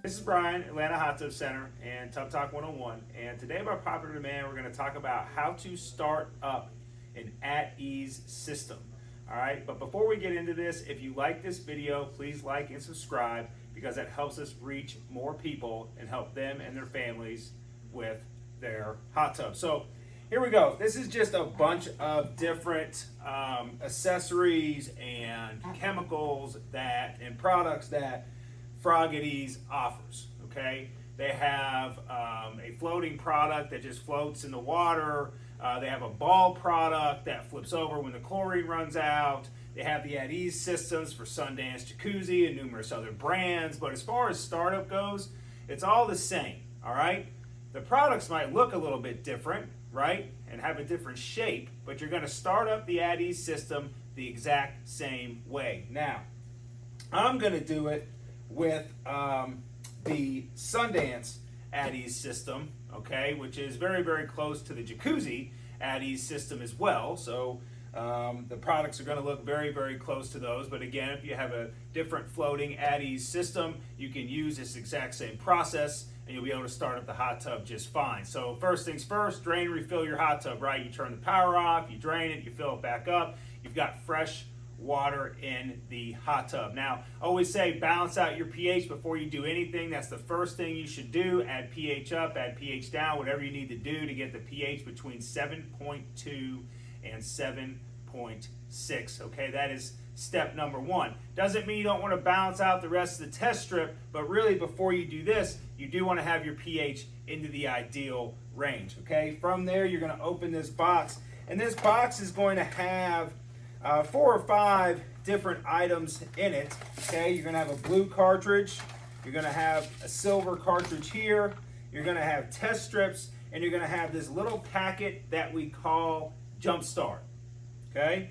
This is Brian, Atlanta Hot Tub Center, and Tub Talk 101. And today, by popular demand, we're going to talk about how to start up an at-ease system. All right, but before we get into this, if you like this video, please like and subscribe because that helps us reach more people and help them and their families with their hot tub. So here we go. This is just a bunch of different accessories and chemicals and products that Frog at Ease offers. Okay, they have a floating product that just floats in the water. They have a ball product that flips over when the chlorine runs out. They have the At Ease systems for Sundance Jacuzzi and numerous other brands. But as far as startup goes, it's all the same. All right, the products might look a little bit different, right, and have a different shape, but you're going to start up the At Ease system the exact same way. Now, I'm going to do it with the Sundance At Ease system, okay, which is very, very close to the Jacuzzi At Ease system as well. So the products are going to look very, very close to those. But again, if you have a different floating At Ease system, you can use this exact same process and you'll be able to start up the hot tub just fine. So first things first, drain and refill your hot tub, right? You turn the power off, you drain it, you fill it back up. You've got fresh water in the hot tub. Now, always say balance out your pH before you do anything. That's the first thing you should do. Add pH up, add pH down, whatever you need to do to get the pH between 7.2 and 7.6. Okay, that is step number one. Doesn't mean you don't want to balance out the rest of the test strip, but really before you do this, you do want to have your pH into the ideal range. Okay, from there, you're going to open this box, and this box is going to have 4 or 5 different items in it. Okay, you're going to have a blue cartridge, you're going to have a silver cartridge here, you're going to have test strips, and you're going to have this little packet that we call Jumpstart. Okay,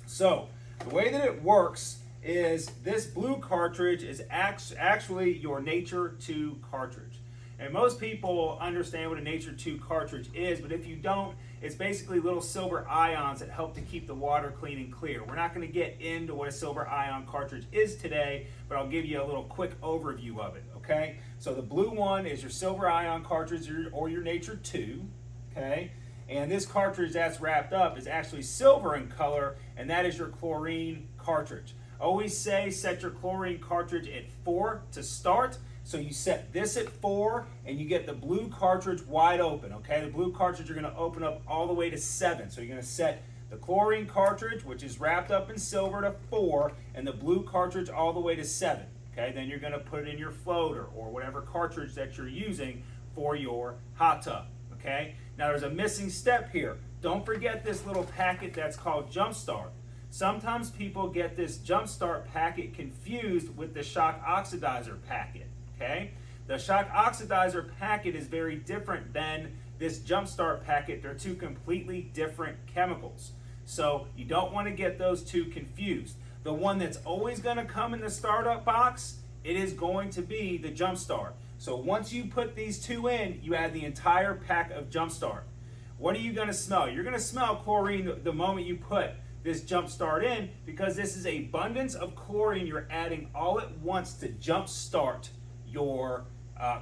so the way that it works is this blue cartridge is actually your Nature 2 cartridge. And most people understand what a Nature 2 cartridge is, but if you don't, it's basically little silver ions that help to keep the water clean and clear. We're not going to get into what a silver ion cartridge is today, but I'll give you a little quick overview of it, okay? So the blue one is your silver ion cartridge or your Nature 2, okay? And this cartridge that's wrapped up is actually silver in color, and that is your chlorine cartridge. Always say set your chlorine cartridge at 4 to start. So you set this at 4 and you get the blue cartridge wide open, okay? The blue cartridge you're going to open up all the way to 7. So you're going to set the chlorine cartridge, which is wrapped up in silver, to 4, and the blue cartridge all the way to 7, okay? Then you're going to put it in your floater or whatever cartridge that you're using for your hot tub, okay? Now there's a missing step here. Don't forget this little packet that's called Jumpstart. Sometimes people get this Jumpstart packet confused with the shock oxidizer packet. Okay, the shock oxidizer packet is very different than this Jumpstart packet. They're two completely different chemicals. So you don't want to get those two confused. The one that's always going to come in the startup box, it is going to be the Jumpstart. So once you put these two in, you add the entire pack of Jumpstart. What are you going to smell? You're going to smell chlorine the moment you put this Jumpstart in, because this is an abundance of chlorine you're adding all at once to jumpstart your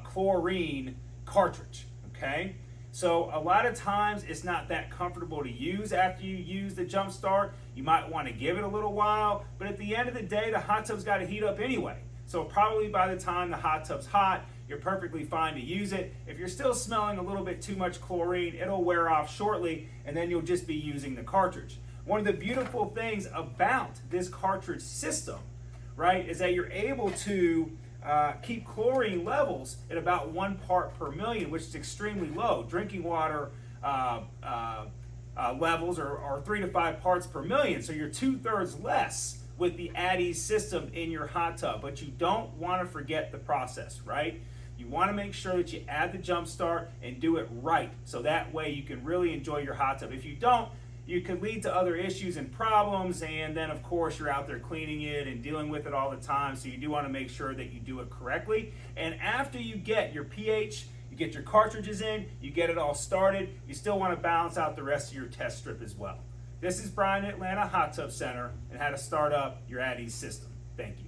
chlorine cartridge, okay? So a lot of times it's not that comfortable to use after you use the Jumpstart. You might want to give it a little while, but at the end of the day, the hot tub's got to heat up anyway. So probably by the time the hot tub's hot, you're perfectly fine to use it. If you're still smelling a little bit too much chlorine, it'll wear off shortly, and then you'll just be using the cartridge. One of the beautiful things about this cartridge system, right, is that you're able to keep chlorine levels at about 1 part per million, which is extremely low. Drinking water levels are 3 to 5 parts per million, so you're 2/3 less with the At Ease system in your hot tub. But you don't want to forget the process, right? You want to make sure that you add the Jumpstart and do it right, so that way you can really enjoy your hot tub. If you don't, you can lead to other issues and problems, and then of course you're out there cleaning it and dealing with it all the time. So you do want to make sure that you do it correctly. And after you get your pH, you get your cartridges in, you get it all started, you still want to balance out the rest of your test strip as well. This is Brian at Atlanta Hot Tub Center and how to start up your At Ease system. Thank you.